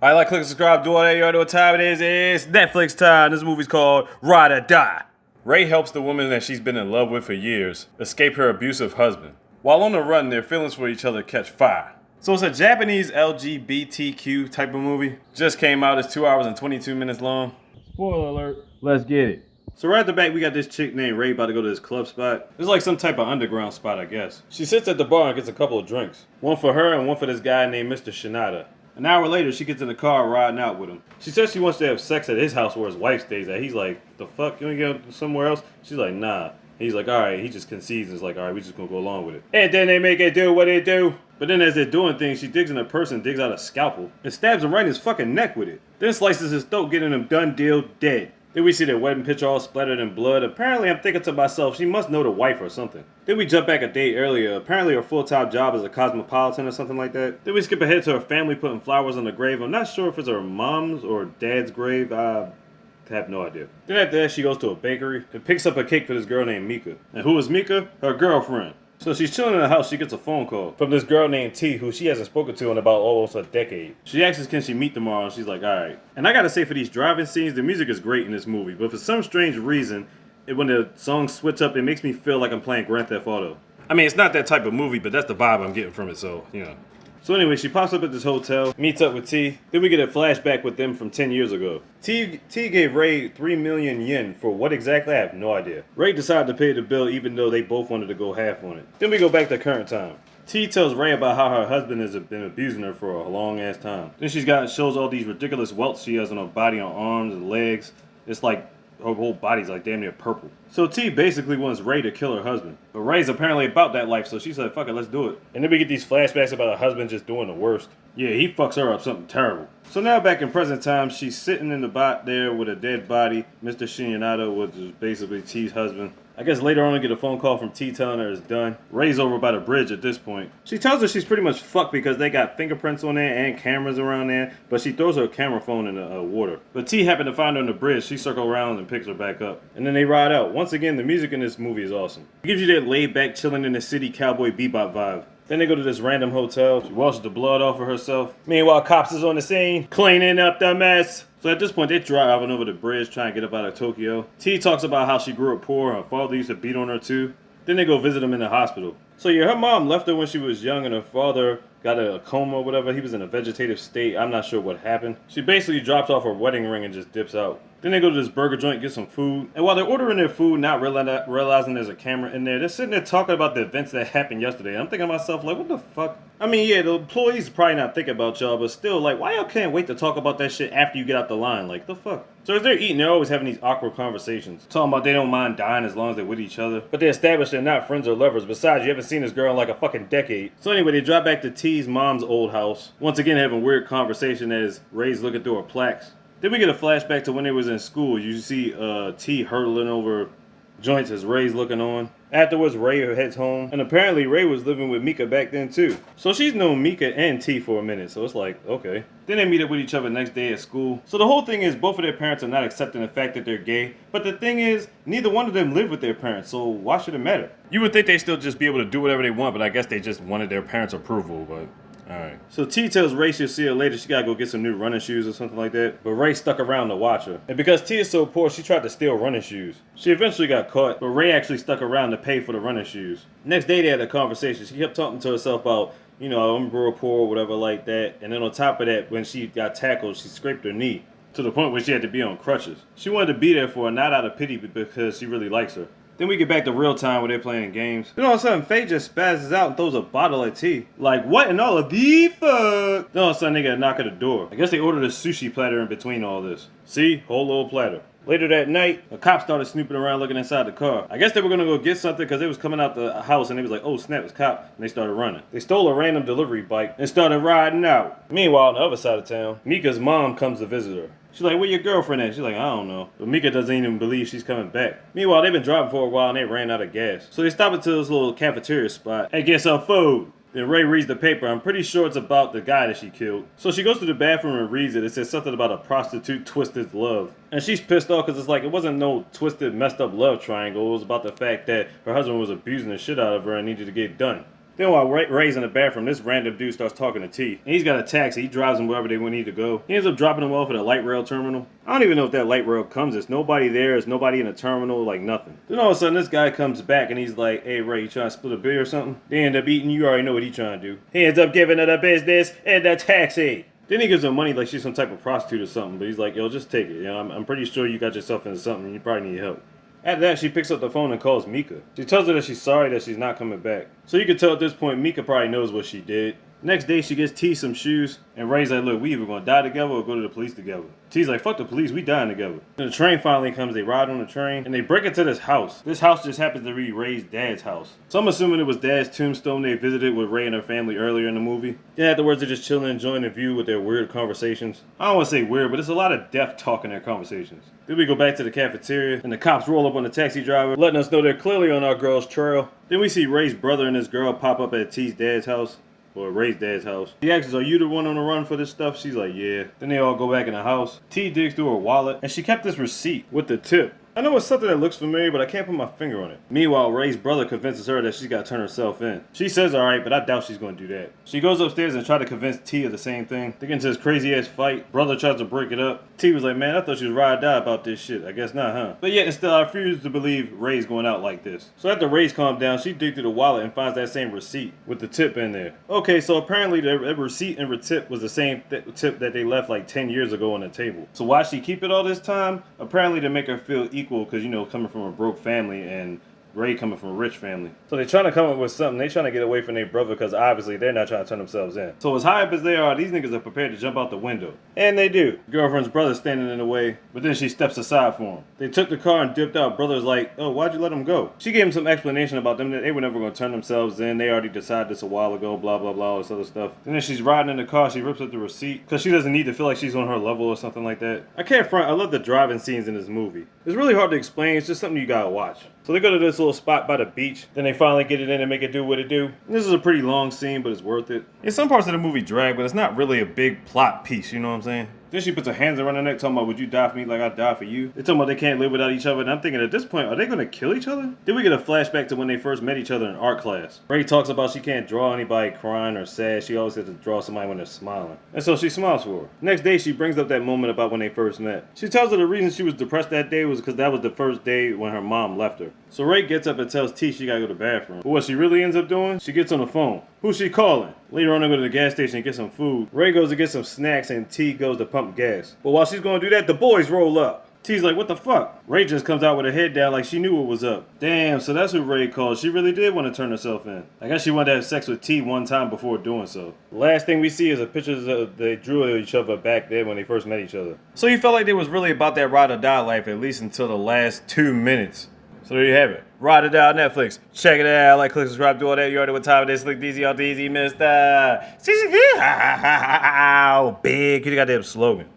Alright, like, click, subscribe, do all that. You already know what time it is. It's Netflix time. This movie's called Ride or Die. Ray helps the woman that she's been in love with for years escape her abusive husband. While on the run, their feelings for each other catch fire. So it's a Japanese LGBTQ type of movie. Just came out. It's 2 hours and 22 minutes long. Spoiler alert. Let's get it. So right at the back, we got this chick named Ray about to go to this club spot. It's like some type of underground spot, I guess. She sits at the bar and gets a couple of drinks. One for her and one for this guy named Mr. Shinada. An hour later, she gets in the car riding out with him. She says she wants to have sex at his house where his wife stays at. He's like, the fuck? You want to go somewhere else? She's like, nah. He's like, alright. He just concedes and is like, alright, we just gonna go along with it. And then they make it do what it do. But then as they're doing things, she digs in a purse and digs out a scalpel and stabs him right in his fucking neck with it. Then slices his throat, getting him done deal dead. Then we see their wedding picture all splattered in blood. Apparently, I'm thinking to myself, she must know the wife or something. Then we jump back a day earlier. Apparently, her full-time job is a cosmopolitan or something like that. Then we skip ahead to her family putting flowers on the grave. I'm not sure if it's her mom's or dad's grave. I have no idea. Then after that, she goes to a bakery and picks up a cake for this girl named Mika. And who is Mika? Her girlfriend. So she's chilling in the house, she gets a phone call from this girl named T, who she hasn't spoken to in about almost a decade. She asks can she meet tomorrow, and she's like, alright. And I gotta say, for these driving scenes, the music is great in this movie, but for some strange reason, when the songs switch up, it makes me feel like I'm playing Grand Theft Auto. I mean, it's not that type of movie, but that's the vibe I'm getting from it, so, you know. So anyway, she pops up at this hotel, meets up with T. Then we get a flashback with them from 10 years ago. T gave Ray 3 million yen for what exactly? I have no idea. Ray decided to pay the bill even though they both wanted to go half on it. Then we go back to current time. T tells Ray about how her husband has been abusing her for a long ass time. Then shows all these ridiculous welts she has on her body, on arms and legs. It's like her whole body's like damn near purple. So T basically wants Ray to kill her husband. But Ray's apparently about that life, so she said, fuck it, let's do it. And then we get these flashbacks about her husband just doing the worst. Yeah, he fucks her up something terrible. So now back in present time, she's sitting in the bot there with a dead body. Mr. Shinada, which is basically T's husband. I guess later on I get a phone call from T telling her it's done. Ray's over by the bridge at this point. She tells her she's pretty much fucked because they got fingerprints on there and cameras around there, but she throws her camera phone in the water. But T happened to find her on the bridge. She circles around and picks her back up. And then they ride out. Once again, the music in this movie is awesome. It gives you that laid back, chilling in the city cowboy bebop vibe. Then they go to this random hotel. She washes the blood off of herself. Meanwhile, cops is on the scene, cleaning up the mess. So at this point, they're driving over the bridge trying to get up out of Tokyo. T talks about how she grew up poor. Her father used to beat on her too. Then they go visit him in the hospital. So yeah, her mom left her when she was young and her father got a coma or whatever. He was in a vegetative state. I'm not sure what happened. She basically drops off her wedding ring and just dips out. Then they go to this burger joint, get some food. And while they're ordering their food, not realizing there's a camera in there, they're sitting there talking about the events that happened yesterday. I'm thinking to myself, like, what the fuck? I mean, yeah, the employees probably not thinking about y'all, but still, like, why y'all can't wait to talk about that shit after you get out the line? Like, the fuck? So as they're eating, they're always having these awkward conversations. Talking about they don't mind dying as long as they're with each other. But they establish they're not friends or lovers. Besides, you haven't seen this girl in like a fucking decade. So anyway, they drop back to T's mom's old house. Once again, having weird conversation as Ray's looking through her plaques. Then we get a flashback to when they was in school. You see T hurtling over joints as Ray's looking on. Afterwards, Ray heads home. And apparently, Ray was living with Mika back then, too. So she's known Mika and T for a minute. So it's like, okay. Then they meet up with each other next day at school. So the whole thing is both of their parents are not accepting the fact that they're gay. But the thing is, neither one of them live with their parents. So why should it matter? You would think they'd still just be able to do whatever they want. But I guess they just wanted their parents' approval. But alright. So T tells Ray she'll see her later. She gotta go get some new running shoes or something like that. But Ray stuck around to watch her. And because T is so poor, she tried to steal running shoes. She eventually got caught, but Ray actually stuck around to pay for the running shoes. Next day they had a conversation. She kept talking to herself about, you know, I'm real poor or whatever like that. And then on top of that, when she got tackled, she scraped her knee to the point where she had to be on crutches. She wanted to be there for her, not out of pity, but because she really likes her. Then we get back to real time where they're playing games. Then all of a sudden, Faye just spazzes out and throws a bottle at T. Like, what in all of the fuck? Then all of a sudden, they get a knock at the door. I guess they ordered a sushi platter in between all this. See? Whole little platter. Later that night, a cop started snooping around looking inside the car. I guess they were going to go get something because they was coming out the house and they was like, oh snap, it's a cop. And they started running. They stole a random delivery bike and started riding out. Meanwhile, on the other side of town, Mika's mom comes to visit her. She's like, where your girlfriend at? She's like, I don't know. But Mika doesn't even believe she's coming back. Meanwhile, they've been driving for a while and they ran out of gas. So they stop into this little cafeteria spot and get some food. Then Ray reads the paper. I'm pretty sure it's about the guy that she killed. So she goes to the bathroom and reads it. It says something about a prostitute twisted love. And she's pissed off because it's like, it wasn't no twisted, messed up love triangle. It was about the fact that her husband was abusing the shit out of her and needed to get done. Then while Ray's in the bathroom, this random dude starts talking to T. And he's got a taxi. He drives him wherever they need to go. He ends up dropping him off at a light rail terminal. I don't even know if that light rail comes. There's nobody there. There's nobody in the terminal, like nothing. Then all of a sudden, this guy comes back and he's like, hey, Ray, you trying to split a bill or something? They end up eating. You already know what he's trying to do. He ends up giving her the business and the taxi. Then he gives her money like she's some type of prostitute or something. But he's like, yo, just take it. You know, I'm pretty sure you got yourself into something and you probably need help. After that, she picks up the phone and calls Mika. She tells her that she's sorry that she's not coming back. So you can tell at this point, Mika probably knows what she did. Next day, she gets T some shoes, and Ray's like, look, we either gonna die together or go to the police together. T's like, fuck the police, we dying together. And the train finally comes, they ride on the train, and they break into this house. This house just happens to be Ray's dad's house. So I'm assuming it was dad's tombstone they visited with Ray and her family earlier in the movie. Then afterwards, they're just chilling, enjoying the view with their weird conversations. I don't want to say weird, but it's a lot of death talk in their conversations. Then we go back to the cafeteria, and the cops roll up on the taxi driver, letting us know they're clearly on our girl's trail. Then we see Ray's brother and this girl pop up at T's dad's house. Or Ray's dad's house. He asks, are you the one on the run for this stuff? She's like, yeah. Then they all go back in the house. T digs through her wallet, and she kept this receipt with the tip. I know it's something that looks familiar, but I can't put my finger on it. Meanwhile, Ray's brother convinces her that she's got to turn herself in. She says alright, but I doubt she's going to do that. She goes upstairs and tries to convince T of the same thing. They get into this crazy ass fight. Brother tries to break it up. T was like, man, I thought she was ride or die about this shit. I guess not, huh? But yet and still, I refuse to believe Ray's going out like this. So after Ray's calmed down, she digs through the wallet and finds that same receipt with the tip in there. Okay, so apparently the receipt and the tip was the same tip that they left like 10 years ago on the table. So why she keep it all this time? Apparently to make her feel equal, because, you know, coming from a broke family and Ray coming from a rich family. So they're trying to come up with something. They're trying to get away from their brother because obviously they're not trying to turn themselves in. So as high up as they are, these niggas are prepared to jump out the window. And they do. Girlfriend's brother's standing in the way, but then she steps aside for him. They took the car and dipped out. Brother's like, oh, why'd you let him go? She gave him some explanation about them that they were never going to turn themselves in. They already decided this a while ago, blah, blah, blah, all this other stuff. And then she's riding in the car. She rips up the receipt because she doesn't need to feel like she's on her level or something like that. I can't front. I love the driving scenes in this movie. It's really hard to explain. It's just something you gotta watch. So they go to this little spot by the beach. Then they finally get it in and make it do what it do. And this is a pretty long scene, but it's worth it. In some parts of the movie drag, but it's not really a big plot piece, you know what I'm saying? Then she puts her hands around her neck talking about, would you die for me like I die for you? They're talking about they can't live without each other. And I'm thinking at this point, are they going to kill each other? Then we get a flashback to when they first met each other in art class. Ray talks about she can't draw anybody crying or sad. She always has to draw somebody when they're smiling. And so she smiles for her. Next day, she brings up that moment about when they first met. She tells her the reason she was depressed that day was because that was the first day when her mom left her. So Ray gets up and tells T she gotta go to the bathroom. But what she really ends up doing, she gets on the phone. Who's she calling? Later on, they go to the gas station and get some food. Ray goes to get some snacks and T goes to pump gas. But while she's going to do that, the boys roll up. T's like, what the fuck? Ray just comes out with her head down like she knew what was up. Damn, so that's who Ray called. She really did want to turn herself in. I guess she wanted to have sex with T one time before doing so. The last thing we see is a picture they drew of each other back then when they first met each other. So you felt like they was really about that ride or die life, at least until the last 2 minutes. So there you have it. Ride or Die on Netflix. Check it out. Like, click, subscribe, do all that. You already know what time it is. Slick DZ, all DZ, Mr. Big. You got that slogan.